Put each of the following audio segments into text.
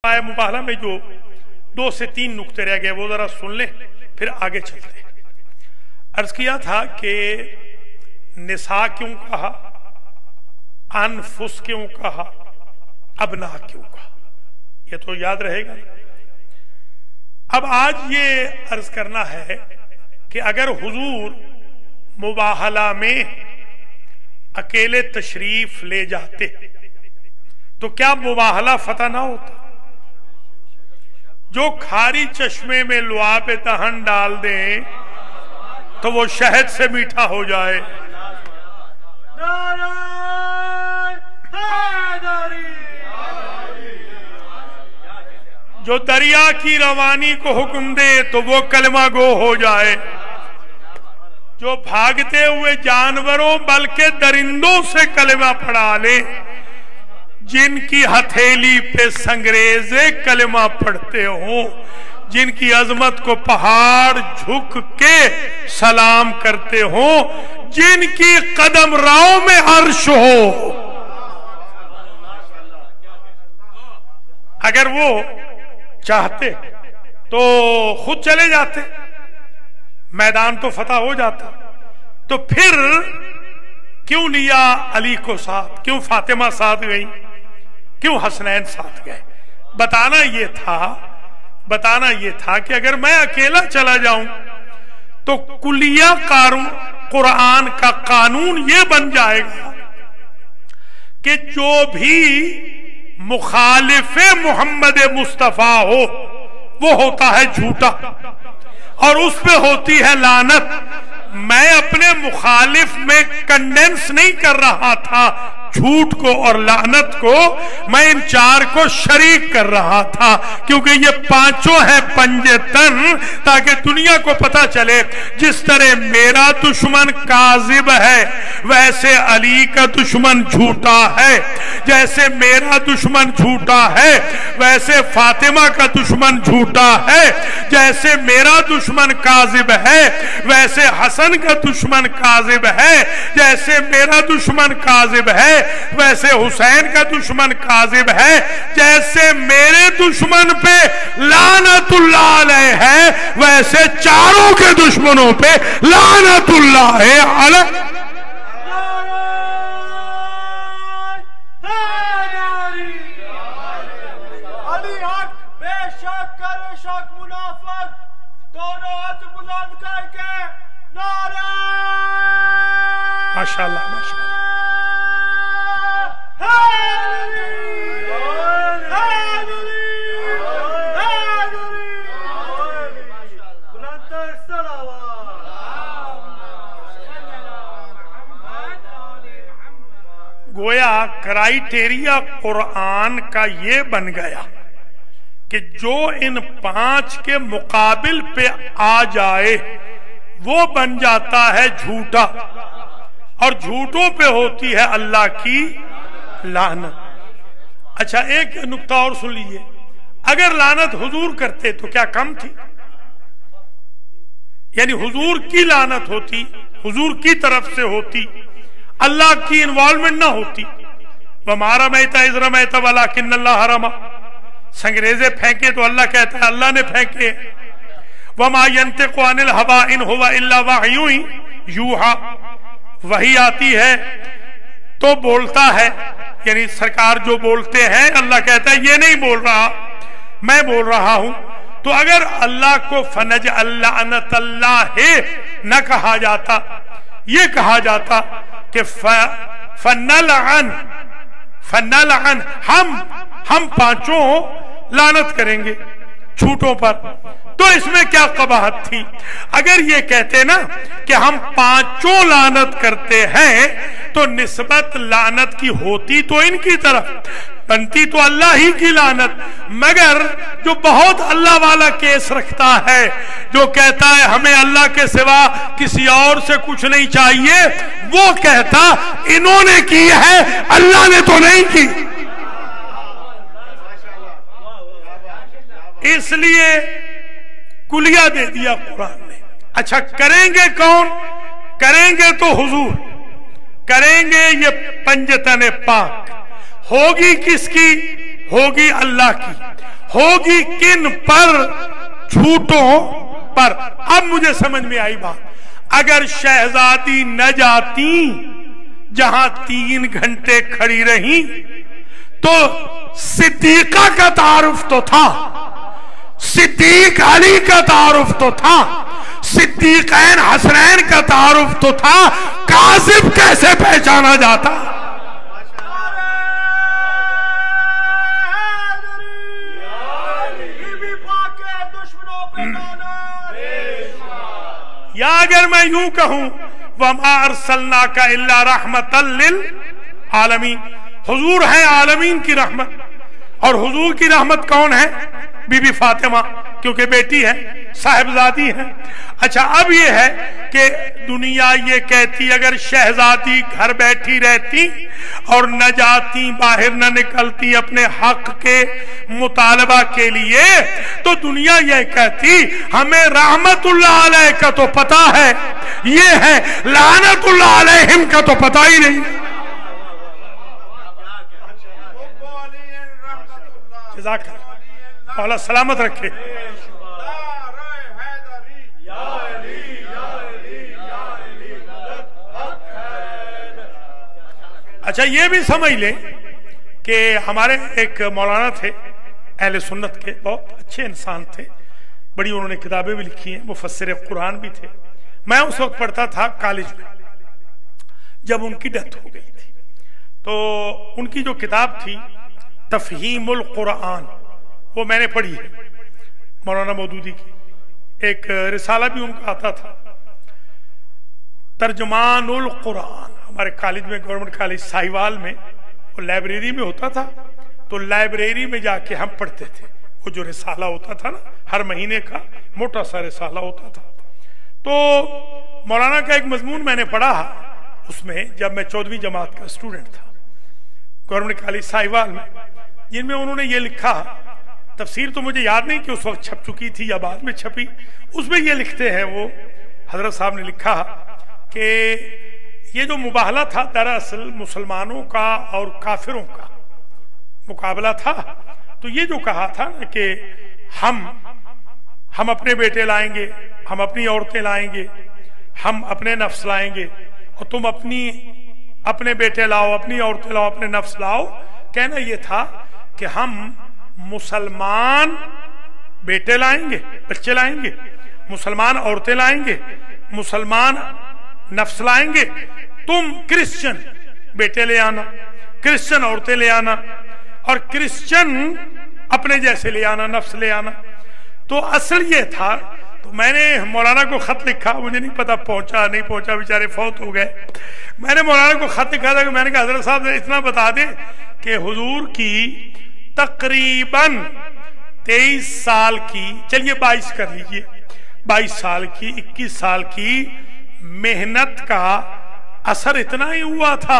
مباہلہ میں جو 2 سے 3 نقطے رہ گئے وہ ذرا سن لیں پھر آگے چلتے ہیں۔ عرض کیا تھا کہ نساء کیوں کہا، انفس کیوں کہا، ابنا کیوں کہا، یہ تو یاد رہے گا۔ اب آج یہ عرض کرنا ہے کہ اگر حضور مباہلہ میں اکیلے تشریف لے جاتے تو کیا مباہلہ فتح نہ ہوتا؟ جو کھاری چشمے میں لعاب دہن ڈال دیں تو وہ شہد سے میٹھا ہو جائے۔ جو دریا کی روانی کو حکم دے تو وہ کلمہ گو ہو جائے۔ جو بھاگتے ہوئے جانوروں بلکہ درندوں سے کلمہ پڑھا لے، جن کی ہتھیلی پہ سنگریزے کلمہ پڑھتے ہوں، جن کی عظمت کو پہاڑ جھک کے سلام کرتے ہوں، جن کی قدم راؤں میں عرش ہو، اگر وہ چاہتے تو خود چلے جاتے، میدان تو فتح ہو جاتا۔ تو پھر کیوں لیا علی کو ساتھ، کیوں فاطمہ ساتھ گئی، کیوں حسنین ساتھ گئے؟ بتانا یہ تھا کہ اگر میں اکیلا چلا جاؤں تو کلیہ قرآن کا قانون یہ بن جائے گا کہ جو بھی مخالف محمد مصطفیٰ ہو وہ ہوتا ہے جھوٹا اور اس پہ ہوتی ہے لعنت۔ میں اپنے مخالف میں کنڈینس نہیں کر رہا تھا جھوٹ کو اور لعنت کو، میں ان 4 کو شریک کر رہا تھا، کیونکہ یہ 5 ہیں پنجے تن، تاکہ دنیا کو پتا چلے جس طرح میرا دشمن کاذب ہے ویسے علی کا دشمن جھوٹا ہے، جیسے میرا دشمن جھوٹا ہے ویسے فاطمہ کا دشمن جھوٹا ہے، جیسے میرا دشمن کاذب ہے ویسے حسن کا دشمن کاذب ہے، جیسے میرا دشمن کاذب ہے ویسے حسین کا دشمن کاذب ہے، جیسے میرے دشمن پہ لعنت اللہ علیہ ہے ویسے 4 کے دشمنوں پہ لعنت اللہ علیہ۔ علی حق بے شک کر شک منافق، دونوں ہاتھ بلند کر کے نعرہ ماشاءاللہ ماشاءاللہ۔ گویا کرائیٹیریا قرآن کا یہ بن گیا کہ جو ان 5 کے مقابل پہ آ جائے وہ بن جاتا ہے جھوٹا، اور جھوٹوں پہ ہوتی ہے اللہ کی لعنت۔ اچھا ایک نقطہ اور سن لیجئے، اگر لعنت حضور کرتے تو کیا کم تھی؟ یعنی حضور کی لعنت ہوتی، حضور کی طرف سے ہوتی، اللہ کی انوالومنٹ نہ ہوتی۔ وَمَا رَمَيْتَ إِذْ رَمَيْتَ وَلَكِنَّ اللَّهَ رَمَى، سنگریزے پھینکے تو اللہ کہتا ہے اللہ نے پھینکے۔ وَمَا يَنْتِقُ عَنِ الْهَوَىٰ إِنْ هُوَ إِلَّا وَحْيٌ يُوحَىٰ، وحی آتی ہے تو بولتا ہے، یعنی سرکار جو بولتے ہیں اللہ کہتا ہے یہ نہیں بول رہا، میں بول رہا ہوں۔ تو اگر اللہ کو فَنَجْعَلْ لَعْنَتَ اللَّهِ نہ کہا جاتا، یہ کہا جاتا کہ فَنَلْعَنْ ہم 5 لعنت کریں گے جھوٹوں پر، تو اس میں کیا قباحت تھی؟ اگر یہ کہتے نا کہ ہم 5 لعنت کرتے ہیں تو نسبت لعنت کی ہوتی تو ان کی طرف، بنتی تو اللہ ہی کی لعنت، مگر جو بہت اللہ والا کیس رکھتا ہے، جو کہتا ہے ہمیں اللہ کے سوا کسی اور سے کچھ نہیں چاہیے، وہ کہتا انہوں نے کی ہے اللہ نے تو نہیں کی۔ اس لیے کلیہ دے دیا قرآن نے۔ اچھا کریں گے کون؟ کریں گے تو حضور، کریں گے یہ پنجتن پاک، ہوگی کس کی؟ ہوگی اللہ کی، ہوگی کن پر؟ جھوٹوں پر۔ اب مجھے سمجھ میں آئی بات، اگر شہزادی نہ جاتی جہاں 3 گھنٹے کھڑی رہیں تو صدیقہ کا تعارف تو تھا، صدیق علی کا تعارف تو تھا، صدیقین حسنین کا تعارف تو تھا، کاذب کیسے پہچانا جاتا؟ یا اگر میں یوں کہوں وَمَا أَرْسَلْنَاكَ إِلَّا رَحْمَةً لِلْعَالَمِينَ، حضور ہے عالمین کی رحمت، اور حضور کی رحمت کون ہے؟ بی بی فاطمہ، کیونکہ بیٹی ہے، صاحبزادی ہے۔ اچھا اب یہ ہے کہ دنیا یہ کہتی اگر شہزادی گھر بیٹھی رہتی اور نہ جاتی، باہر نہ نکلتی اپنے حق کے مطالبہ کے لیے، تو دنیا یہ کہتی ہمیں رحمت اللہ علیہ کا تو پتا ہے، یہ ہے لعنت اللہ علیہم کا تو پتا ہی نہیں۔ جزاک اللہ، مولا سلامت رکھے۔ اچھا یہ بھی سمجھ لیں کہ ہمارے ایک مولانا تھے اہل سنت کے، بہت اچھے انسان تھے، بڑی انہوں نے کتابیں بھی لکھی ہیں، مفسر قرآن بھی تھے۔ میں اس وقت پڑھتا تھا کالج میں جب ان کی ڈیتھ ہو گئی تھی، تو ان کی جو کتاب تھی تفہیم القرآن وہ میں نے پڑھی ہے، مولانا مودودی کی۔ ایک رسالہ بھی ان کا آتا تھا ترجمان القرآن، ہمارے کالج میں، گورنمنٹ کالج ساہیوال میں، وہ لائبریری میں ہوتا تھا، تو لائبریری میں جا کے ہم پڑھتے تھے۔ وہ جو رسالہ ہوتا تھا نا، ہر مہینے کا موٹا سا رسالہ ہوتا تھا، تو مولانا کا ایک مضمون میں نے پڑھا اس میں، جب میں 14ویں جماعت کا اسٹوڈنٹ تھا گورنمنٹ کالج ساہیوال میں، جن میں انہوں نے یہ لکھا، تفسیر تو مجھے یاد نہیں کہ اس وقت چھپ چکی تھی یا بعد میں چھپی، اس میں یہ لکھتے ہیں، وہ حضرت صاحب نے لکھا کہ یہ جو مباہلہ تھا دراصل مسلمانوں کا اور کافروں کا مقابلہ تھا، تو یہ جو کہا تھا کہ ہم اپنے بیٹے لائیں گے، ہم اپنی عورتیں لائیں گے، ہم اپنے نفس لائیں گے، اور تم اپنے بیٹے لاؤ، اپنی عورتیں لاؤ، اپنے نفس لاؤ۔ کہنا یہ تھا کہ ہم مسلمان بیٹے لائیں گے، بچے لائیں گے، مسلمان عورتیں لائیں گے، مسلمان نفس لائیں گے، تم کرسچن بیٹے لے آنا، کرسچن عورتیں لے آنا، اور کرسچن اپنے جیسے لے آنا، نفس لے آنا۔ تو اصل یہ تھا، تو میں نے مولانا کو خط لکھا، مجھے نہیں پتا پہنچا نہیں پہنچا، بیچارے فوت ہو گئے۔ میں نے مولانا کو خط لکھا تھا کہ میں نے کہا حضرت صاحب اتنا بتا دیں کہ حضور کی تقریباً 23 سال کی، چلیے 22 کر لیجئے، 22 سال کی، 21 سال کی محنت کا اثر اتنا ہی ہوا تھا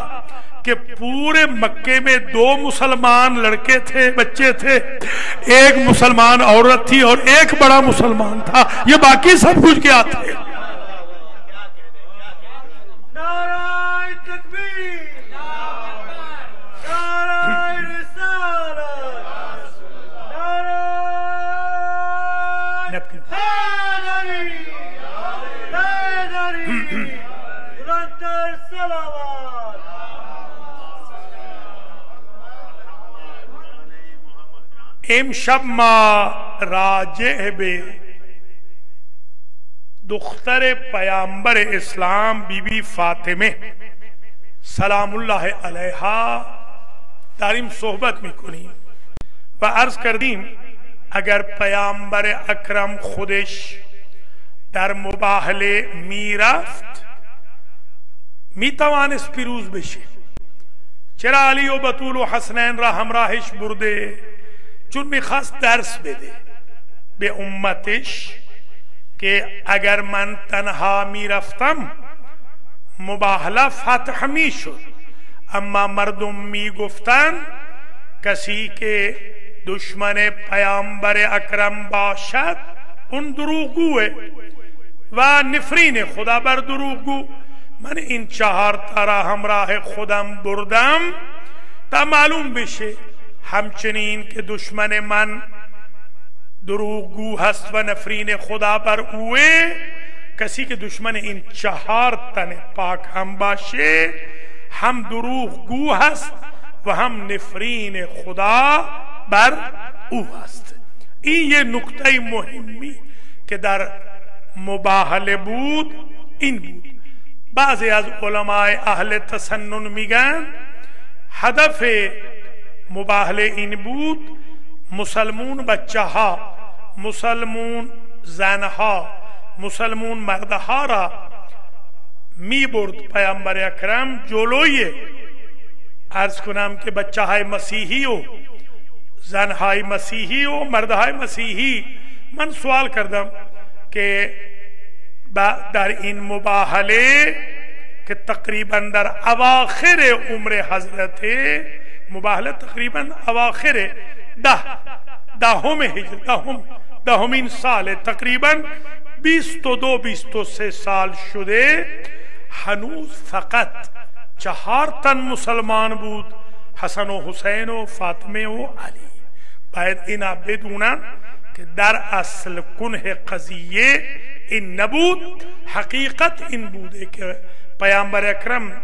کہ پورے مکے میں 2 مسلمان لڑکے تھے، بچے تھے، 1 مسلمان عورت تھی اور 1 بڑا مسلمان تھا، یہ باقی سب کچھ کیا تھے۔ نعرہ تکبیر، نعرہ رسالت، نعرہ حیدری، حیدری، بلندتر صلوات۔ امشب ما راجع به دختر پیامبر اسلام بی بی فاطمه سلام الله علیها داریم صحبت میکنیم و عرض کردیم اگر پیامبر اکرم خودش در مباهله میرفت میتوانست پیروز بشه. چرا علی و بطول و حسنین را همراهش برده؟ چون میخواست درس بده به امتش که اگر من تنها میرفتم مباهله فتح میشد، اما مردم میگفتن کسی که دشمن پیامبر اکرم باشد اون دروغگوه و نفرین خدا بر دروغگو. من این 4 تا را همراه خودم بردم تا معلوم بشه همچنین که دشمن من دروغگو هست و نفرین خدا بر اوه. کسی که دشمن این 4 تن پاک هم باشه، هم دروغگو هست و هم نفرین خدا بر او هست. این یه نکته مهمی که در مباهله بود این بود. بعضی از علماء اهل تسنن میگن هدف مباهله این بود مسلمون بچه ها، مسلمون زنها، مسلمون مردها را می برد پیامبر اکرم جلوی، عرض کنم که بچه های مسیحی و زنهای مسیحی و مردهای مسیحی. من سوال کردم که در این مباهله که تقریبا در اواخر عمر حضرت، مباهله تقریبا اواخر دهمین سال، تقریبا 22-23 سال شده، هنوز فقط 4 تن مسلمان بود، حسن و حسین و فاطمه و علی. باید اینا بدونن که در اصل کنه قضیه این نبود. حقیقت این بوده که پیامبر اکرم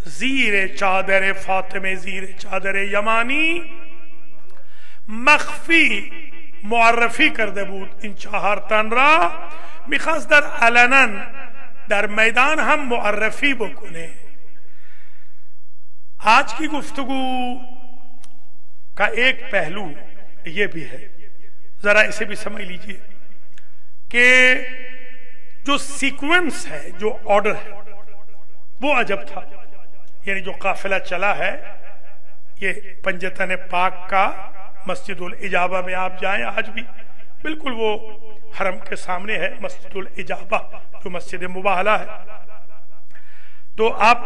زیر چادر فاطمه، زیر چادر یمانی مخفی معرفی کرده بود این 4 تن را، میخواست در علنا در میدان هم معرفی بکنه. آج کی گفتگو کا ایک پہلو یہ بھی ہے، ذرا اسے بھی سمجھ لیجئے کہ جو سیکوینس ہے، جو آرڈر ہے وہ عجب تھا. یعنی جو قافلہ چلا ہے یہ پنجتن پاک کا، مسجد الاجابہ میں آپ جائیں آج بھی، بالکل وہ حرم کے سامنے ہے مسجد الاجابہ جو مسجد مباہلہ ہے. تو آپ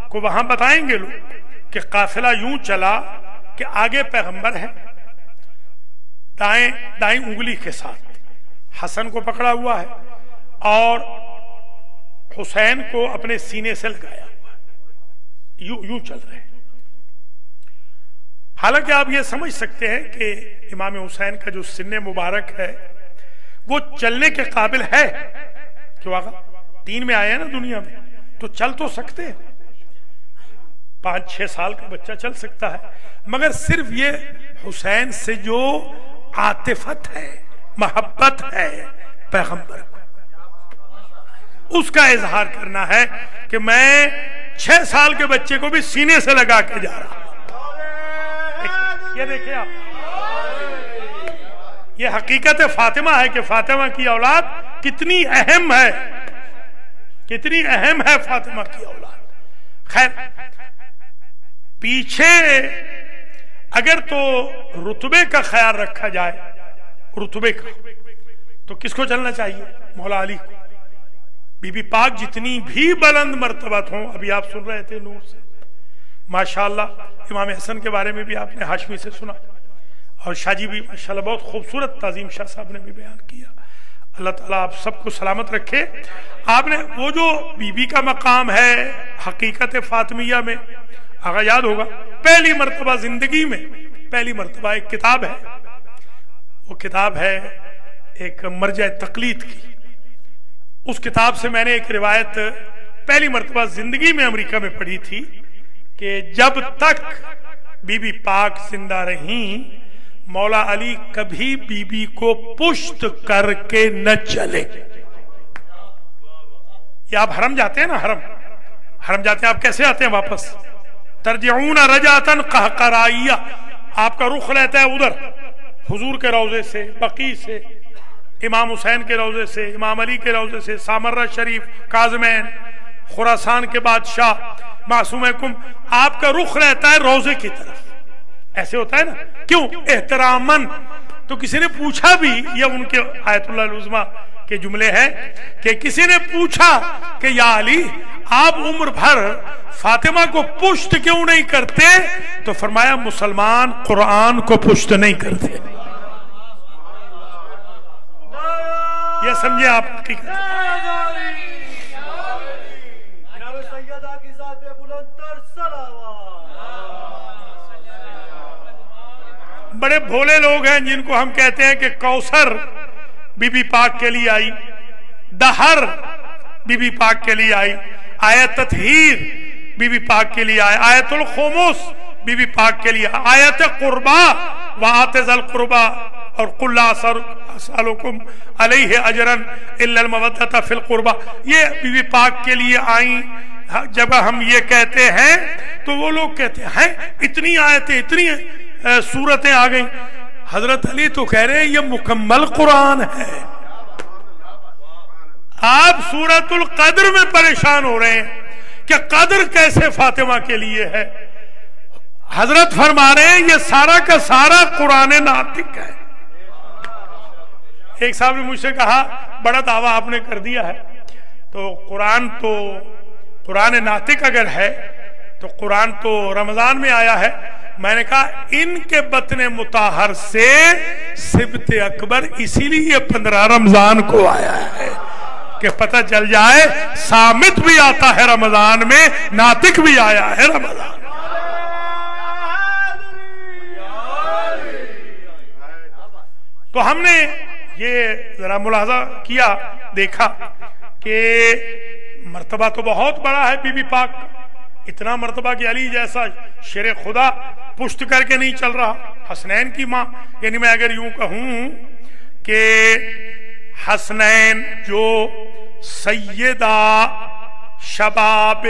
کو وہاں بتائیں گے لوگ کہ قافلہ یوں چلا کہ آگے پیغمبر ہے، دائیں انگلی کے ساتھ حسن کو پکڑا ہوا ہے اور حسین کو اپنے سینے سے لگایا ہوا ہے، یوں چل رہے ہیں. حالانکہ آپ یہ سمجھ سکتے ہیں کہ امام حسین کا جو سن مبارک ہے وہ چلنے کے قابل ہے کہ واقعا 3 میں آئے ہیں نا دنیا میں، تو چل تو سکتے ہیں. 5-6 سال کا بچہ چل سکتا ہے، مگر صرف یہ حسین سے جو عاطفت ہے، محبت ہے پیغمبر کو، اس کا اظہار کرنا ہے کہ میں 6 سال کے بچے کو بھی سینے سے لگا کے جا رہا ہوں. یہ دیکھیں آپ، یہ حقیقت فاطمہ ہے کہ فاطمہ کی اولاد کتنی اہم ہے، کتنی اہم ہے فاطمہ کی اولاد. خیر، پیچھے اگر تو رتبے کا خیال رکھا جائے، رتبے کا، تو کس کو چلنا چاہیے؟ مولا علی کو. بی بی پاک جتنی بھی بلند مرتبت ہوں، ابھی آپ سن رہے تھے نور سے، ماشاءاللہ امام حسن کے بارے میں بھی آپ نے ہاشمی سے سنا، اور شاہ جی بھی ماشاءاللہ بہت خوبصورت تعظیم شاہ صاحب نے بھی بیان کیا. اللہ تعالیٰ آپ سب کو سلامت رکھے. آپ نے وہ جو بی بی کا مقام ہے حقیقت فاطمیہ میں، آگا یاد ہوگا پہلی مرتبہ زندگی میں، پہلی مرتبہ ایک کتاب ہے، وہ کتاب ہے ایک مرجع تقلید کی. اس کتاب سے میں نے ایک روایت پہلی مرتبہ زندگی میں امریکہ میں پڑھی تھی کہ جب تک بی بی پاک زندہ رہیں، مولا علی کبھی بی بی کو پشت کر کے نہ چلے. یہ آپ حرم جاتے ہیں نا، حرم جاتے ہیں، آپ کیسے آتے ہیں واپس؟ ترجعون رجعتن قہقرائیہ، آپ کا رخ رہتا ہے ادھر، حضور کے روضے سے، بقیع سے، امام حسین کے روضے سے، امام علی کے روضے سے، سامرہ شریف، کاظمین، خراسان کے بادشاہ معصوم کم، آپ کا رخ رہتا ہے روضے کی طرف. ایسے ہوتا ہے نا، کیوں؟ احتراماً. تو کسی نے پوچھا بھی، یہ ان کے آیت اللہ العظمیٰ کے جملے ہیں کہ کسی نے پوچھا کہ یا علی آپ عمر بھر فاطمہ کو پشت کیوں نہیں کرتے؟ تو فرمایا مسلمان قرآن کو پشت نہیں کرتے. یہ سمجھے آپ حقیقت. بڑے بھولے لوگ ہیں جن کو ہم کہتے ہیں کہ کوثر بی بی پاک کے لیے آئی، دہر بی بی پاک کے لیے آئی، آیت تطہیر بی بی پاک کے لیے آئی، آیت الخمس بی بی پاک کے لیے، آیت قربا وآت ذی القربا اور قل لا اسألکم علیہ اجرا الا المودۃ فی القربا، یہ بی بی پاک کے لیے آئیں۔ جب ہم یہ کہتے ہیں تو وہ لوگ کہتے ہیں اتنی آیتیں، اتنی سورتیں آ گئیں۔ حضرت علی تو کہہ رہے ہیں یہ مکمل قرآن ہے۔ آپ سورۃ القدر میں پریشان ہو رہے ہیں کہ قدر کیسے فاطمہ کے لیے ہے۔ حضرت فرما رہے ہیں یہ سارا کا سارا قرآن ناطق ہے۔ ایک صاحب نے مجھ سے کہا بڑا دعویٰ آپ نے کر دیا ہے، تو قرآن ناطق اگر ہے تو قرآن تو رمضان میں آیا ہے۔ میں نے کہا ان کے بطن مطہر سے سبت اکبر اسی لیے 15 رمضان کو آیا ہے کہ پتہ چل جائے سامت بھی آتا ہے رمضان میں، ناطق بھی آیا ہے رمضان۔ تو ہم نے یہ ذرا ملاحظہ کیا، دیکھا کہ مرتبہ تو بہت بڑا ہے بی بی پاک، اتنا مرتبہ کہ علی جیسا شیر خدا پشت کر کے نہیں چل رہا، حسنین کی ماں، یعنی میں اگر یوں کہوں کہ حسنین جو سیدہ شباب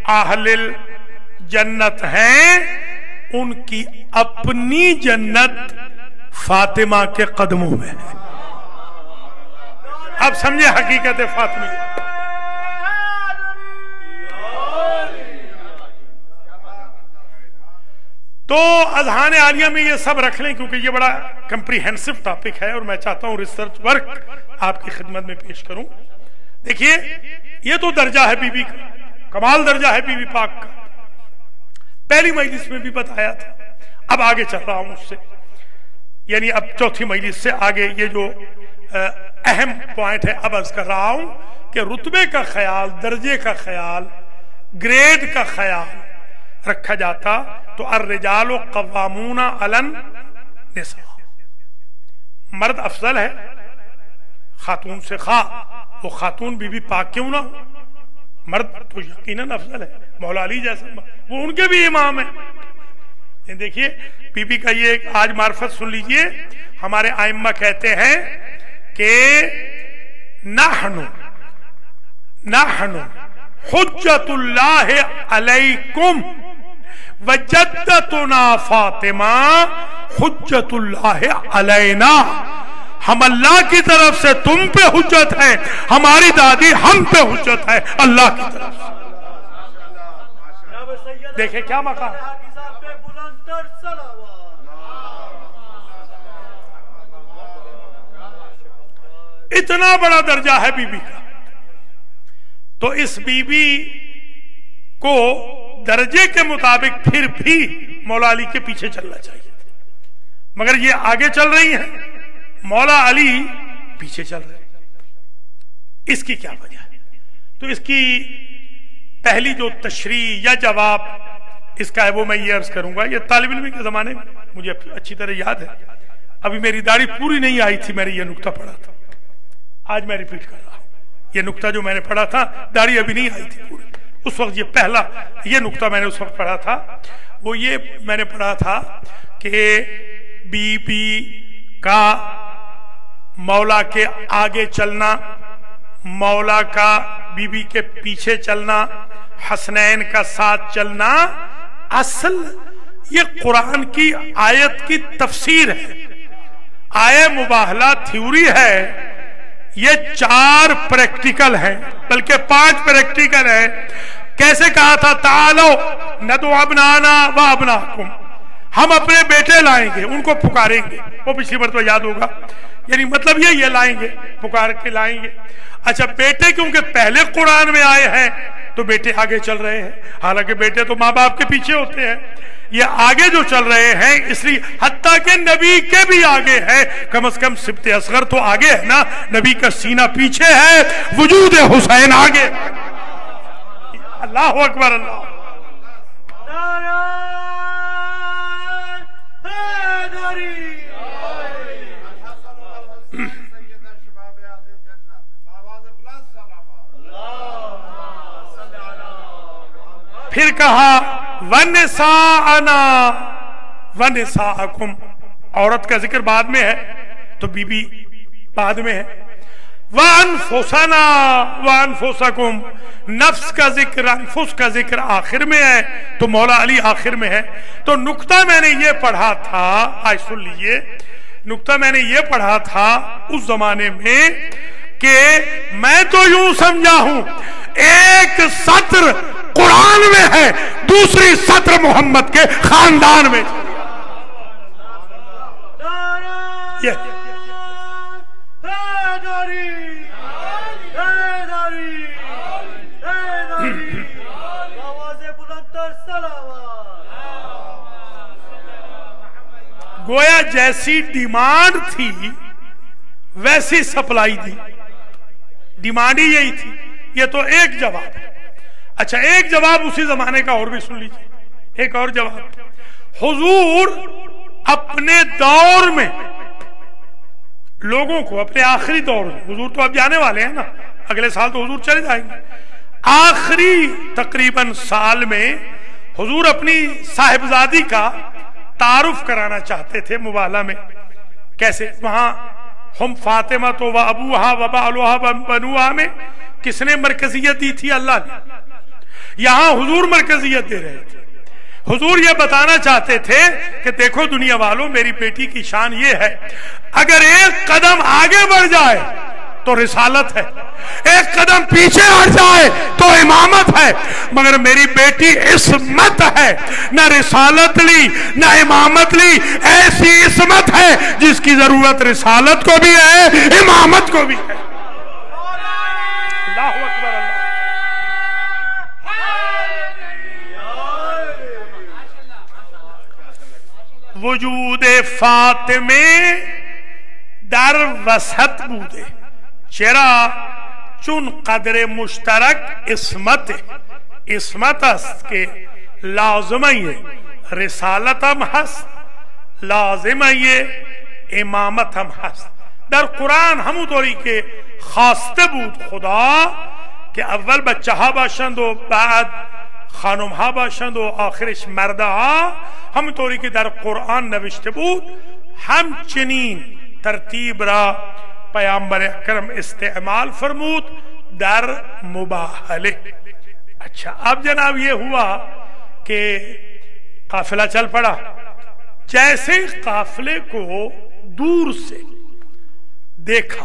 اہل الجنت ہیں، ان کی اپنی جنت فاطمہ کے قدموں میں ہے۔ اب سمجھے حقیقت فاطمی۔ تو اذہان عالیہ میں یہ سب رکھ لیں کیونکہ یہ بڑا کمپریہنسو ٹاپک ہے اور میں چاہتا ہوں ریسرچ ورک آپ کی خدمت میں پیش کروں۔ دیکھیے یہ تو درجہ ہے بی بی کا، کمال درجہ ہے بی بی پاک کا، پہلی مجلس میں بھی بتایا تھا، اب آگے چل رہا ہوں اس سے، یعنی اب چوتھی مجلس سے آگے یہ جو اہم پوائنٹ ہے اب عرض کر رہا ہوں کہ رتبے کا خیال، درجے کا خیال، گریڈ کا خیال رکھا جاتا تو الرجال قوامون علی النساء، مرد افضل ہے خاتون سے، خواہ وہ خاتون بی بی پاک کیوں نہ ہو، مرد تو یقیناً افضل ہے، مولا علی جیسا وہ ان کے بھی امام ہیں۔ دیکھیے بی بی کا یہ ایک آج معرفت سن لیجئے، ہمارے ائمہ کہتے ہیں کہ نحن حجت اللہ علیکم وجدتنا فاطمہ حجت اللہ علینا، ہم اللہ کی طرف سے تم پہ حجت ہے، ہماری دادی ہم پہ حجت ہے اللہ کی طرف سے۔ دیکھیں کیا مقام، اتنا بڑا درجہ ہے بی بی کا۔ تو اس بی بی کو درجے کے مطابق پھر بھی مولا علی کے پیچھے چلنا چاہیے، مگر یہ آگے چل رہی ہیں، مولا علی پیچھے چل رہے ہیں۔ اس کی کیا وجہ ہے؟ تو اس کی پہلی جو تشریح یا جواب اس کا ہے وہ میں یہ عرض کروں گا۔ یہ طالب علم کے زمانے میں مجھے اچھی طرح یاد ہے، ابھی میری داڑھی پوری نہیں آئی تھی، میں نے یہ نقطہ پڑھا تھا، آج میں ریپیٹ کر رہا ہوں یہ نقطہ جو میں نے پڑھا تھا، داڑھی ابھی نہیں آئی تھی پوری اس وقت، یہ پہلا یہ نقطہ میں نے اس وقت پڑھا تھا، وہ یہ میں نے پڑھا تھا کہ بی بی کا مولا کے آگے چلنا، مولا کا بی بی کے پیچھے چلنا، حسنین کا ساتھ چلنا، اصل یہ قرآن کی آیت کی تفسیر ہے، آیہ مباہلہ تھیوری ہے، یہ 4 پریکٹیکل ہیں، بلکہ 5 پریکٹیکل ہیں۔ کیسے کہا تھا؟ تعالو ندعو ابنانا و ابناکم، ہم اپنے بیٹے لائیں گے، ان کو پکاریں گے، وہ پچھلی مرتبہ یاد ہوگا، یعنی مطلب یہ لائیں گے، پکار کے لائیں گے۔ اچھا بیٹے کیونکہ پہلے قرآن میں آئے ہیں تو بیٹے آگے چل رہے ہیں، حالانکہ بیٹے تو ماں باپ کے پیچھے ہوتے ہیں، یہ آگے جو چل رہے ہیں، اس لیے حتیٰ کہ نبی کے بھی آگے ہے، کم از کم سبت اصغر تو آگے ہے نا، نبی کا سینہ پیچھے ہے، وجود حسین آگے۔ اللہ اکبر، اللہ پھر کہا وَنِسَاءَنَا وَنِسَاءَكُمْ، عورت کا ذکر بعد میں ہے تو بی بی بعد میں ہے. وَأَنفُسَنَا وَأَنفُسَكُمْ، نفس کا ذکر، انفس کا ذکر آخر میں ہے تو مولا علی آخر میں ہے. تو نکتہ میں نے یہ پڑھا تھا، آج سن لیجئے، نکتہ میں نے یہ پڑھا تھا اس زمانے میں کہ میں تو یوں سمجھا ہوں ایک سطر قرآن میں ہے، دوسری سطر محمد کے خاندان میں. گویا جیسی ڈیمانڈ تھی ویسی سپلائی دی، ڈیمانڈ ہی یہی تھی. یہ تو ایک جواب ہے. اچھا ایک جواب اسی زمانے کا اور بھی سن لیجیے. ایک اور جواب، حضور اپنے دور میں لوگوں کو، اپنے آخری دور میں، حضور تو اب جانے والے ہیں نا، اگلے سال تو حضور چلے جائیں گے، آخری تقریباً سال میں حضور اپنی صاحبزادی کا تعارف کرانا چاہتے تھے مبالغہ میں. کیسے؟ وہاں ہم فاطمہ تو و ابوہا و بالوہا بنوہا میں کس نے مرکزیت دی تھی؟ اللہ نے. یہاں حضور مرکزیت دے رہے تھے. حضور یہ بتانا چاہتے تھے کہ دیکھو دنیا والوں، میری بیٹی کی شان یہ ہے، اگر ایک قدم آگے بڑھ جائے تو رسالت ہے، ایک قدم پیچھے ہٹ جائے تو امامت ہے، مگر میری بیٹی عصمت ہے، نہ رسالت لی نہ امامت لی، ایسی عصمت ہے جس کی ضرورت رسالت کو بھی ہے، امامت کو بھی ہے. اللہ اکبر. وجود فاطمه در وسط بوده، چرا؟ چون قدر مشترک اسمت است که لازمه رسالت هم هست، لازمه امامت هم هست. در قرآن همونطوری که خواسته بود خدا که اول بچه ها باشند و بعد خانم ها باشند و آخرش مرده ها، همونطوری که در قرآن نوشته بود همچنین ترتیب را پیامبر اکرم استعمال فرمود در مباہلے. اچھا اب جناب یہ ہوا کہ قافلہ چل پڑا. جیسے قافلے کو دور سے دیکھا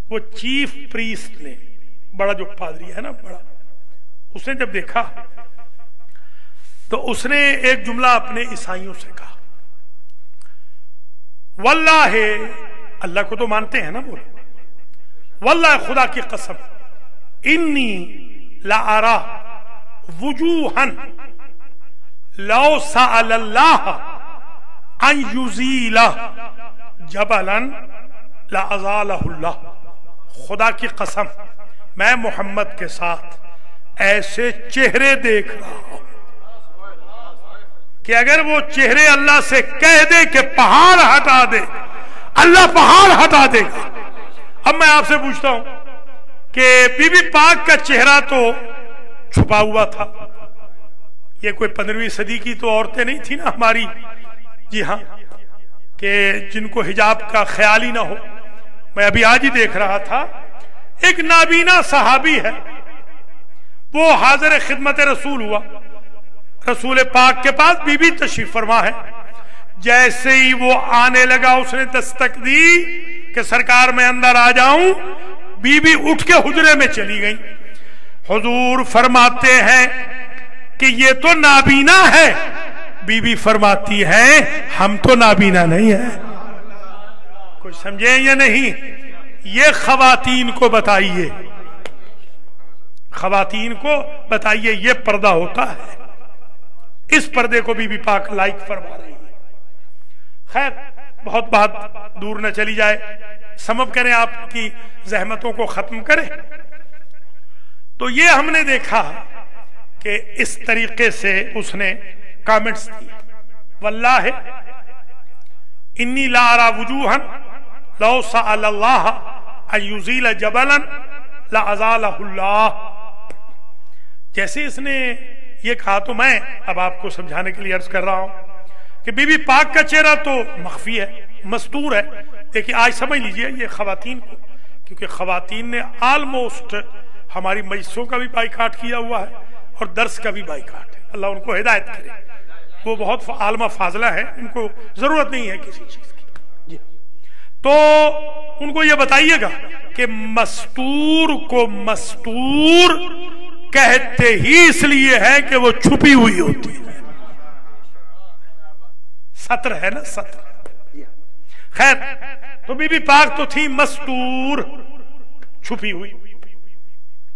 وہ چیف پریسٹ نے، بڑا جو پادری ہے نا بڑا، اس نے جب دیکھا تو اس نے ایک جملہ اپنے عیسائیوں سے کہا، واللہ، اللہ کو تو مانتے ہیں نا، بولو واللہ، خدا کی قسم، انی لارا وجوہا لو سأل اللہ ان یزیل جبلا لازالہ اللہ. خدا کی قسم میں محمد کے ساتھ ایسے چہرے دیکھ رہا ہوں کہ اگر وہ چہرے اللہ سے کہہ دے کہ پہاڑ ہٹا دے، اللہ پہاڑ ہٹا دے گا. اب میں آپ سے پوچھتا ہوں کہ بی بی پاک کا چہرہ تو چھپا ہوا تھا، یہ کوئی 15ویں صدی کی تو عورتیں نہیں تھی نا ہماری، جی ہاں، کہ جن کو حجاب کا خیال ہی نہ ہو. میں ابھی آج ہی دیکھ رہا تھا ایک نابینا صحابی ہے، وہ حاضر خدمت رسول ہوا، رسول پاک کے پاس بی بی تشریف فرما ہے. جیسے ہی وہ آنے لگا اس نے دستک دی کہ سرکار میں اندر آ جاؤں، بی بی اٹھ کے حجرے میں چلی گئی. حضور فرماتے ہیں کہ یہ تو نابینا ہے. بی بی فرماتی ہے ہم تو نابینا نہیں ہیں. کچھ سمجھیں یا نہیں؟ یہ خواتین کو بتائیے، خواتین کو بتائیے یہ پردہ ہوتا ہے. اس پردے کو بی بی پاک لائک فرما رہی ہے. خیر بہت بات دور نہ چلی جائے، سبب کریں آپ کی زحمتوں کو ختم کریں. تو یہ ہم نے دیکھا کہ اس طریقے سے اس نے کامنٹس دیے. واللہ انی لا ارا وجوہن لو سأل اللہ ان یزیل جبلا لازالہ اللہ. جیسے اس نے یہ کہا تو میں اب آپ کو سمجھانے کے لیے عرض کر رہا ہوں کہ بی بی پاک کا چہرہ تو مخفی ہے، مستور ہے. دیکھیں آج سمجھ لیجئے یہ خواتین کو، کیونکہ خواتین نے آلموسٹ ہماری مجلسوں کا بھی بائیکاٹ کیا ہوا ہے اور درس کا بھی بائیکاٹ ہے. اللہ ان کو ہدایت کرے. وہ بہت عالمہ فاضلہ ہے، ان کو ضرورت نہیں ہے کسی چیز کی. تو ان کو یہ بتائیے گا کہ مستور کو مستور کہتے ہی اس لیے ہے کہ وہ چھپی ہوئی ہوتی ہے. ستر ہے نا، ستر. خیر تو بی بی پاک تو تھی مستور، چھپی ہوئی.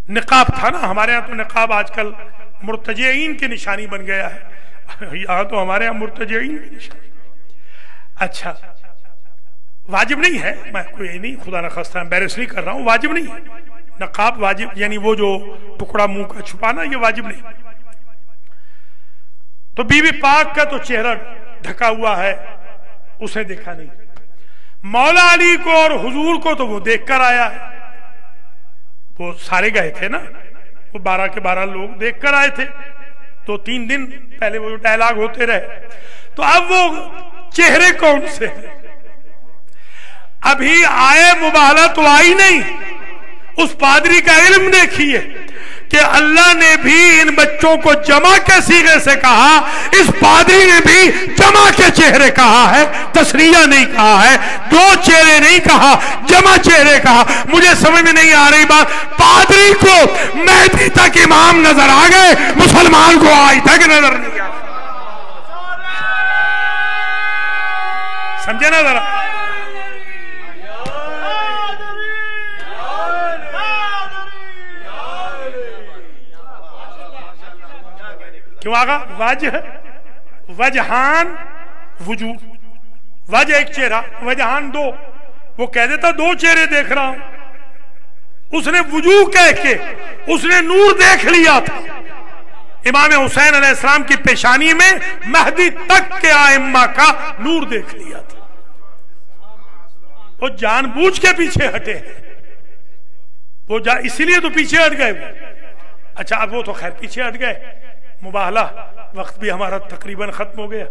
نقاب تھا نا ہمارے ہاں، تو نقاب آج کل مرتجعین کی نشانی بن گیا ہے. یہاں تو ہمارے ہاں مرتجعین کی نشانی. اچھا واجب نہیں ہے، میں کوئی نہیں خدا نخواستہ امبیرس نہیں کر رہا ہوں، واجب نہیں ہے نقاب. واجب یعنی وہ جو ٹکڑا منہ کا چھپانا، یہ واجب نہیں. تو بی بی پاک کا تو چہرہ ڈھکا ہوا ہے، اسے دیکھا نہیں. مولا علی کو اور حضور کو تو وہ دیکھ کر آیا ہے. وہ سارے گئے تھے نا، وہ 12 کے 12 لوگ دیکھ کر آئے تھے. 2-3 دن پہلے وہ ڈائلاگ ہوتے رہے. تو اب وہ چہرے کون سے ہیں؟ ابھی آئے مباہلہ تو آئی نہیں. اس پادری کا علم دیکھیے کہ اللہ نے بھی ان بچوں کو جمع کے صیغے سے کہا، اس پادری نے بھی جمع کے چہرے کہا ہے، تسریہ نہیں کہا ہے. 2 چہرے نہیں کہا، جمع چہرے کہا. مجھے سمجھ میں نہیں آ رہی بات. پادری کو مہدی تک امام نظر آ گئے، مسلمان کو آج تک نظر نہیں آ. سمجھے نا ذرا. کیوں آگا؟ وجہ وجہان وجوہ. وجہ ایک چہرہ، وجہان 2. وہ کہہ دیتا 2 چہرے دیکھ رہا ہوں. اس نے وجوہ کہہ کے اس نے نور دیکھ لیا تھا. امام حسین علیہ السلام کی پیشانی میں مہدی تک کے ائمہ کا نور دیکھ لیا تھا. وہ جان بوجھ کے پیچھے ہٹے ہیں، وہ اسی لیے تو پیچھے ہٹ گئے. اچھا اب وہ تو خیر پیچھے ہٹ گئے. مباہلہ وقت بھی ہمارا تقریباً ختم ہو گیا.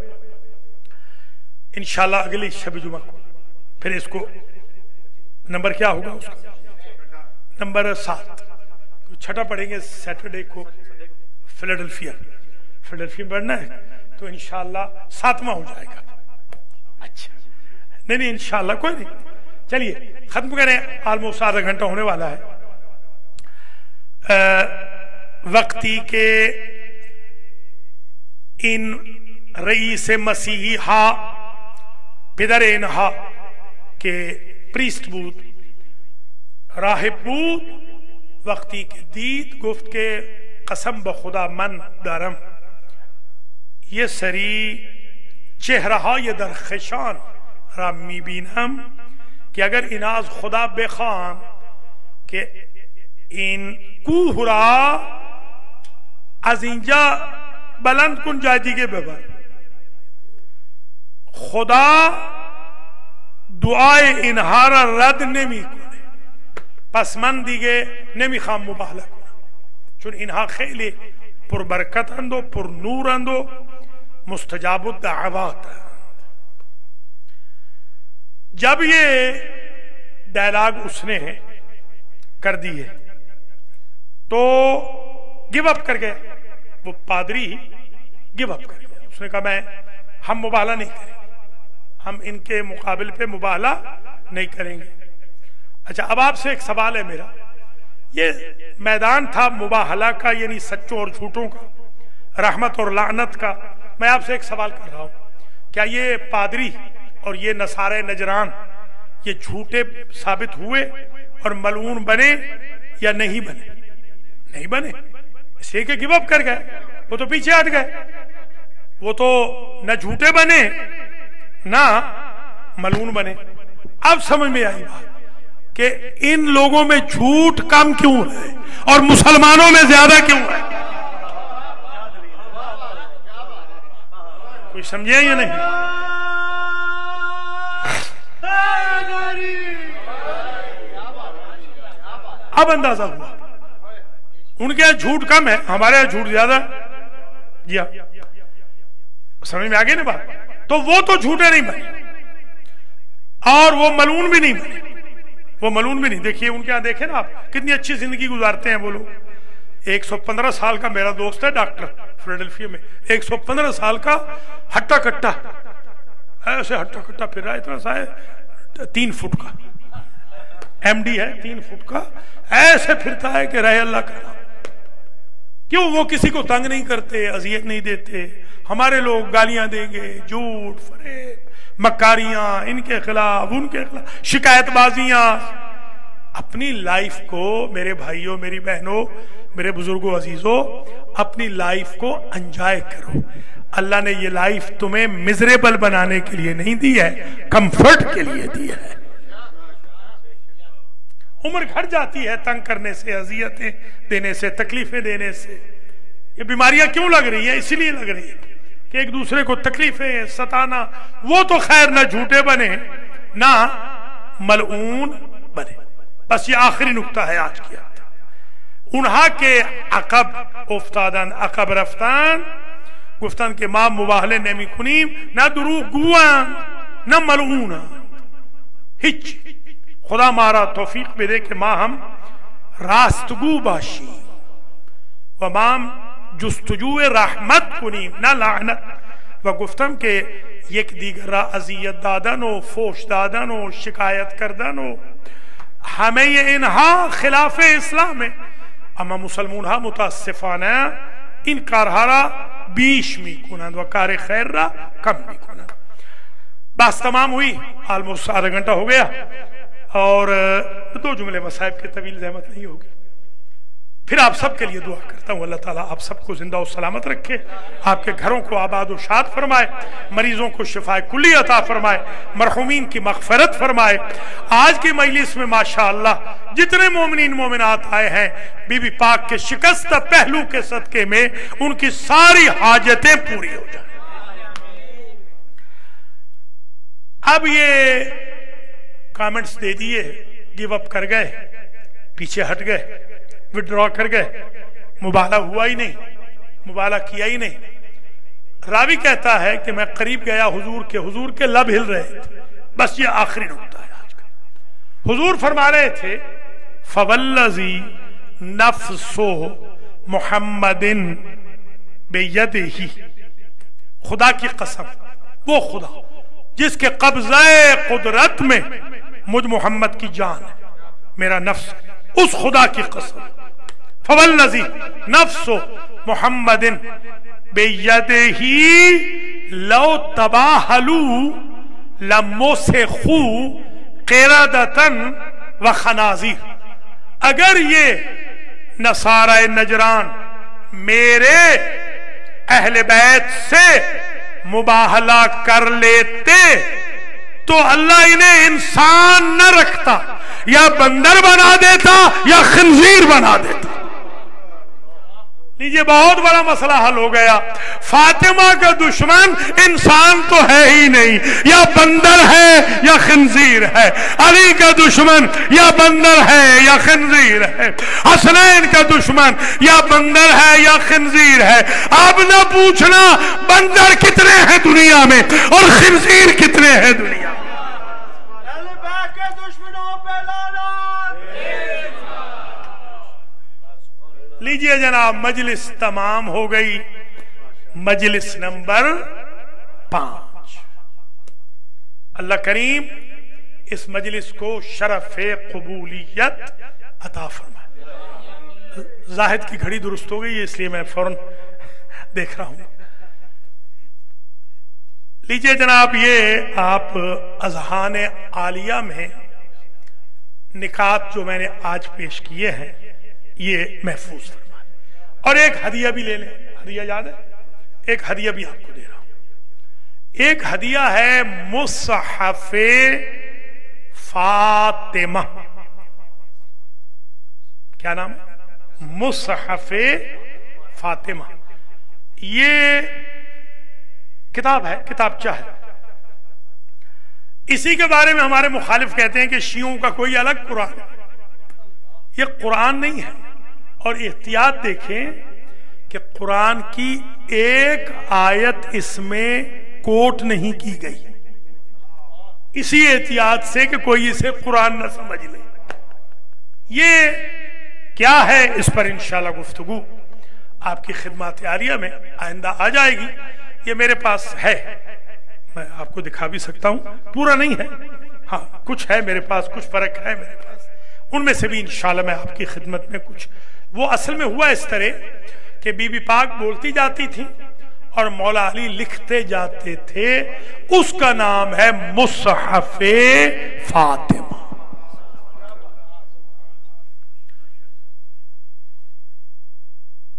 انشاءاللہ اگلی شب جمعہ کو پھر اس کو نمبر کیا ہوگا اس کا؟ نمبر 7 چھٹا پڑھیں گے. سیٹرڈے کو فیلڈلفیا پڑھنا ہے تو انشاءاللہ 7واں ہو جائے گا. اچھا نہیں انشاءاللہ کوئی نہیں. چلیے ختم کریں، آلموسٹ آدھا گھنٹہ ہونے والا ہے. وقتی کے ان رئیس مسیحی ہا پدر انہا کے پریسٹ بود راہب بود. وقتی کے دید گفت کے قسم بخدا من دارم یہ سری چہرہ یہ در خشان را میبینم کہ اگر ایناز خدا بخوان کہ این کوه را از اینجا بلند کن جای دیگه ببر. خدا دعای اینها را رد نمی کنه، پس من دیگه نمیخوام مباهله کنم، چون اینها خیلی پربرکتند و پر نورند و مستجاب الدعواتند. جب یہ ڈائلاگ اس نے کر دیے تو گیو اپ کر گئے. وہ پادری گیو اپ کر گیا. اس نے کہا ہم مباہلہ نہیں کریں گے، ہم ان کے مقابل پہ مباہلہ نہیں کریں گے. اچھا اب آپ سے ایک سوال ہے میرا. یہ میدان تھا مباہلہ کا، یعنی سچوں اور جھوٹوں کا، رحمت اور لعنت کا. میں آپ سے ایک سوال کر رہا ہوں، کیا یہ پادری اور یہ نصارہ نجران یہ جھوٹے ثابت ہوئے اور ملعون بنے یا نہیں بنے؟ نہیں بنے، اس لیے کہ گیو اپ کر گئے. وہ تو پیچھے ہٹ گئے. وہ تو نہ جھوٹے بنے نہ ملعون بنے. اب سمجھ میں آئی بات کہ ان لوگوں میں جھوٹ کم کیوں ہے اور مسلمانوں میں زیادہ کیوں ہے. کوئی سمجھے یا نہیں؟ اب اندازہ ہوا ان کے یہاں جھوٹ کم ہے، ہمارے یہاں جھوٹ زیادہ ہے. جی ہاں، سمجھ میں آگے نا بات. تو وہ تو جھوٹے نہیں بنے اور وہ ملعون بھی نہیں بنے، وہ ملعون بھی نہیں. دیکھیے ان کے یہاں دیکھیں نا آپ کتنی اچھی زندگی گزارتے ہیں وہ لوگ. 115 سال کا میرا دوست ہے ڈاکٹر فیلڈلفیا میں، 115 سال کا ہٹا کٹا، ایسے ہٹا کٹا پھر رہا ہے، اتنا سا ہے 3 فٹ کا، ایم ڈی ہے 3 فٹ کا، ایسے پھرتا ہے کہ رہے اللہ کا نام. کیوں؟ وہ کسی کو تنگ نہیں کرتے، اذیت نہیں دیتے. ہمارے لوگ گالیاں دیں گے، جھوٹ فریب مکاریاں، ان کے خلاف ان کے خلاف شکایت بازیاں. اپنی لائف کو میرے بھائیوں، میری بہنوں، میرے بزرگوں، عزیزوں، اپنی لائف کو انجوائے کرو. اللہ نے یہ لائف تمہیں مزریبل بنانے کے لیے نہیں دی ہے، کمفرٹ کے لیے دی ہے. عمر گھٹ جاتی ہے تنگ کرنے سے، اذیتیں دینے سے، تکلیفیں دینے سے. یہ بیماریاں کیوں لگ رہی ہیں؟ اسی لیے لگ رہی ہیں کہ ایک دوسرے کو تکلیفیں ستانا. وہ تو خیر نہ جھوٹے بنے نہ ملعون بنے. بس یہ آخری نکتہ ہے آج کی. انہا کے عقب افتادن عقب رفتن، گفتن کہ ما مباہلے نمی کنیم، نہ دروغ گوان نہ ملعونان. ہچ خدا مارا توفیق بدے کہ ما ہم راستگو باشی و ما جستجو رحمت کنیم نہ لعنت. و گفتم کہ یک دیگر را اذیت دادن و فوش دادن و شکایت کردن و ہمیں یہ انہا خلاف اسلام ہے. اما مسلمون ها متاسفانه این کارها را بیش میکنند و کار خیر را کم میکنند. بس تمام ہوئی، آلموسٹ آدھا گھنٹہ ہو گیا اور 2 جملے مصائب کے طویل زحمت نہیں ہوگی. پھر آپ سب کے لیے دعا کرتا ہوں اللہ تعالیٰ آپ سب کو زندہ و سلامت رکھے، آپ کے گھروں کو آباد و شاد فرمائے، مریضوں کو شفاء کلی عطا فرمائے، مرحومین کی مغفرت فرمائے. آج کی مجلس میں ماشاءاللہ جتنے مومنین مومنات آئے ہیں، بی بی پاک کے شکستہ پہلو کے صدقے میں ان کی ساری حاجتیں پوری ہو جائیں. اب یہ کامنٹس دے دیے، گیو اپ کر گئے، پیچھے ہٹ گئے، وڈرا کر گئے، مبالغہ ہوا ہی نہیں، مبالغہ کیا ہی نہیں. راوی کہتا ہے کہ میں قریب گیا حضور کے لب ہل رہے تھے. بس یہ آخری نقطہ ہے آج کا. حضور فرما رہے تھے فوالذی نفس محمد بیدہ، خدا کی قسم، وہ خدا جس کے قبضہ قدرت میں مجھ محمد کی جان ہے، میرا نفس، اس خدا کی قسم. فوالذی نفس محمد بیدہ لو تباہلوا لمسخوا قردۃ وخنازیر. اگر یہ نصارى نجران میرے اہل بیت سے مباہلہ کر لیتے تو اللہ انہیں انسان نہ رکھتا، یا بندر بنا دیتا یا خنزیر بنا دیتا. لیجئے بہت بڑا مسئلہ حل ہو گیا. فاطمہ کا دشمن انسان تو ہے ہی نہیں، یا بندر ہے یا خنزیر ہے. علی کا دشمن یا بندر ہے یا خنزیر ہے. حسنین کا دشمن یا بندر ہے یا خنزیر ہے. اب نہ پوچھنا بندر کتنے ہیں دنیا میں اور خنزیر کتنے ہیں دنیا میں. لیجئے جناب مجلس تمام ہو گئی. مجلس نمبر 5. اللہ کریم اس مجلس کو شرف قبولیت عطا فرمائے. زاہد کی گھڑی درست ہو گئی اس لیے میں فوراً دیکھ رہا ہوں. لیجئے جناب یہ آپ اذہان عالیہ میں نکات جو میں نے آج پیش کیے ہیں یہ محفوظ فرمائیں. اور ایک ہدیہ بھی لے لیں. ہدیہ یاد ہے؟ ایک ہدیہ بھی آپ کو دے رہا ہوں. ایک ہدیہ ہے مصحف فاطمہ. کیا نام ہے؟ مصحف فاطمہ. یہ کتاب ہے، کتابچہ ہے. اسی کے بارے میں ہمارے مخالف کہتے ہیں کہ شیعوں کا کوئی الگ قرآن ہے. یہ قرآن نہیں ہے. اور احتیاط دیکھیں کہ قرآن کی ایک آیت اس میں کوٹ نہیں کی گئی، اسی احتیاط سے کہ کوئی اسے قرآن نہ سمجھ لے. یہ کیا ہے اس پر انشاءاللہ گفتگو آپ کی خدمات عالیہ میں آئندہ آ جائے گی. یہ میرے پاس ہے، میں آپ کو دکھا بھی سکتا ہوں، پورا نہیں ہے، ہاں کچھ ہے میرے پاس، کچھ فرق ہے میرے پاس، ان میں سے بھی انشاءاللہ میں آپ کی خدمت میں کچھ. وہ اصل میں ہوا اس طرح کہ بی بی پاک بولتی جاتی تھی اور مولا علی لکھتے جاتے تھے. اس کا نام ہے مصحف فاطمہ.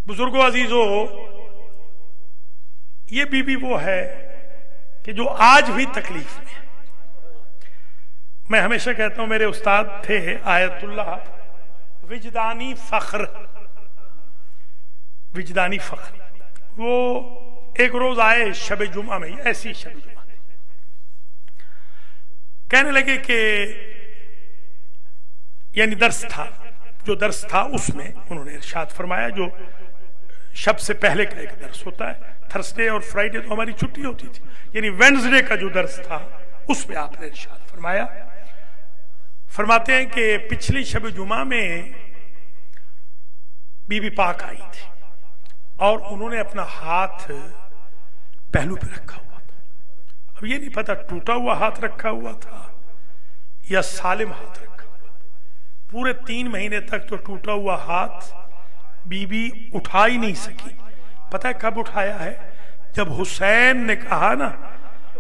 بزرگوں عزیزوں، یہ بی بی وہ ہے کہ جو آج بھی تکلیف میں ہے. میں ہمیشہ کہتا ہوں، میرے استاد تھے آیت اللہ وجدانی فخر، وجدانی فخر. وہ ایک روز آئے شب جمعہ میں، ایسی شب جمعہ کہنے لگے کہ یعنی درس تھا، جو درس تھا اس میں انہوں نے ارشاد فرمایا، جو شب سے پہلے کا ایک درس ہوتا ہے، تھرسڈے اور فرائیڈے تو ہماری چھٹی ہوتی تھی، یعنی وینزڈے کا جو درس تھا اس میں آپ نے ارشاد فرمایا. فرماتے ہیں کہ پچھلی شب جمعہ میں بی بی پاک آئی تھی اور انہوں نے اپنا ہاتھ پہلو پہ رکھا ہوا تھا. اب یہ نہیں پتا ٹوٹا ہوا ہاتھ رکھا ہوا تھا یا سالم ہاتھ رکھا ہوا تھا. پورے 3 مہینے تک تو ٹوٹا ہوا ہاتھ بی بی اٹھا ہی نہیں سکی. پتہ ہے کب اٹھایا ہے؟ جب حسین نے کہا نا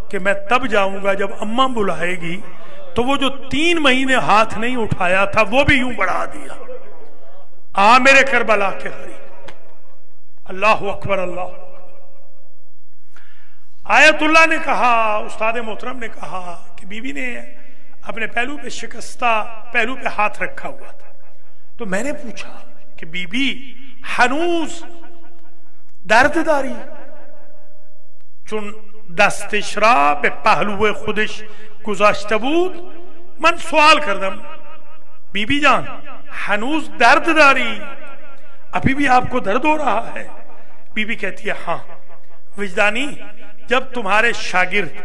کہ میں تب جاؤں گا جب اماں بلائے گی، تو وہ جو 3 مہینے ہاتھ نہیں اٹھایا تھا وہ بھی یوں بڑھا دیا. آ میرے کربلا کے غریب، اللہ اکبر اللہ اکبر. آیت اللہ نے کہا، استاد محترم نے کہا کہ بی بی نے اپنے پہلو پہ شکستہ پہلو پہ ہاتھ رکھا ہوا تھا. تو میں نے پوچھا کہ بی بی ہنوز درد داری؟ چون دستش را به پهلو خودش گذاشته بود. من سوال کردم بی بی جان ہنوز درد داری؟ ابھی بھی آپ کو درد ہو رہا ہے؟ بی بی کہتی ہے ہاں. وجدانی، جب تمہارے شاگرد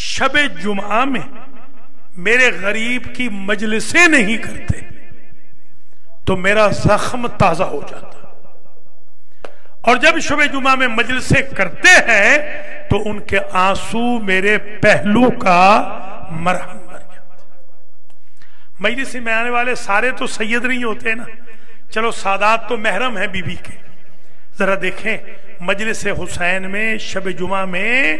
شب جمعہ میں میرے غریب کی مجلسیں نہیں کرتے تو میرا زخم تازہ ہو جاتا، اور جب شب جمعہ میں مجلسیں کرتے ہیں تو ان کے آنسو میرے پہلو کا مرہم بن جاتے. مجلس میں آنے والے سارے تو سید نہیں ہوتے نا، چلو سادات تو محرم ہیں بی بی کے. ذرا دیکھیں مجلس حسین میں شب جمعہ میں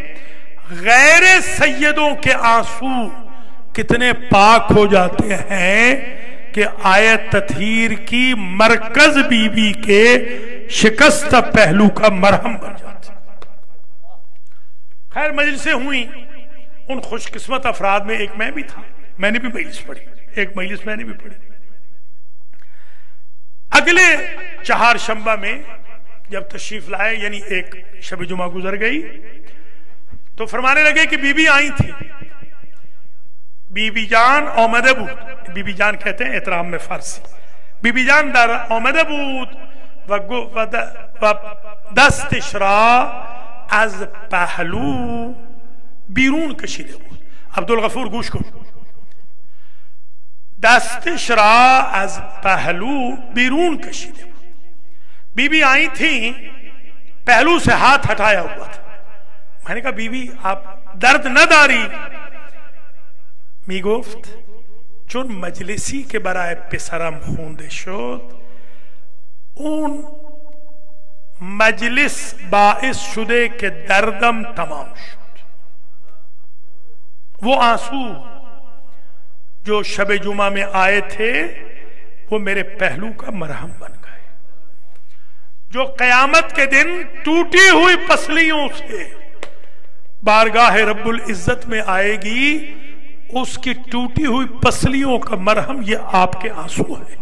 غیر سیدوں کے آنسو کتنے پاک ہو جاتے ہیں کہ آیت تطہیر کی مرکز بی بی کے شکستہ پہلو کا مرہم بن جاتے. خیر مجلسیں ہوئیں. ان خوش قسمت افراد میں ایک میں بھی تھا، میں نے بھی مجلس پڑھی، ایک مجلس میں نے بھی پڑھی. اگلے چہارشنبہ میں جب تشریف لائے، یعنی ایک شب جمعہ گزر گئی، تو فرمانے لگے کہ بی بی آئی تھی. بی بی جان آمده بود. بی بی جان کہتے ہیں احترام میں فارسی. بی بی جان در آمده بود و دستش را از پهلو بیرون کشیده بود. عبدالغفور گوش کن. دستش را از پهلو بیرون کشیده بود. بی بی آئی تھی، پہلو سے ہاتھ ہٹایا ہوا تھا. میں نے کہا بی بی آپ درد نہ داری؟ می گفت چون مجلسی که برای پسرم خونده شد، اون مجلس باعث شده که دردم تمام شد. وہ آنسو جو شب جمعہ میں آئے تھے وہ میرے پہلو کا مرہم بن گئے. جو قیامت کے دن ٹوٹی ہوئی پسلیوں سے بارگاہ رب العزت میں آئے گی، اس کی ٹوٹی ہوئی پسلیوں کا مرہم یہ آپ کے آنسو ہے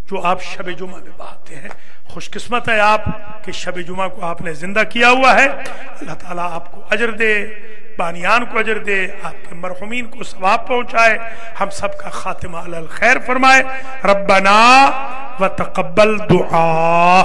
جو آپ شب جمعہ میں بہاتے ہیں. خوش قسمت ہے آپ کہ شب جمعہ کو آپ نے زندہ کیا ہوا ہے. اللہ تعالیٰ آپ کو اجر دے، بانیان کو اجر دے، آپ کے مرحومین کو ثواب پہنچائے، ہم سب کا خاتمہ علی الخیر فرمائے۔ ربنا وتقبل دعا۔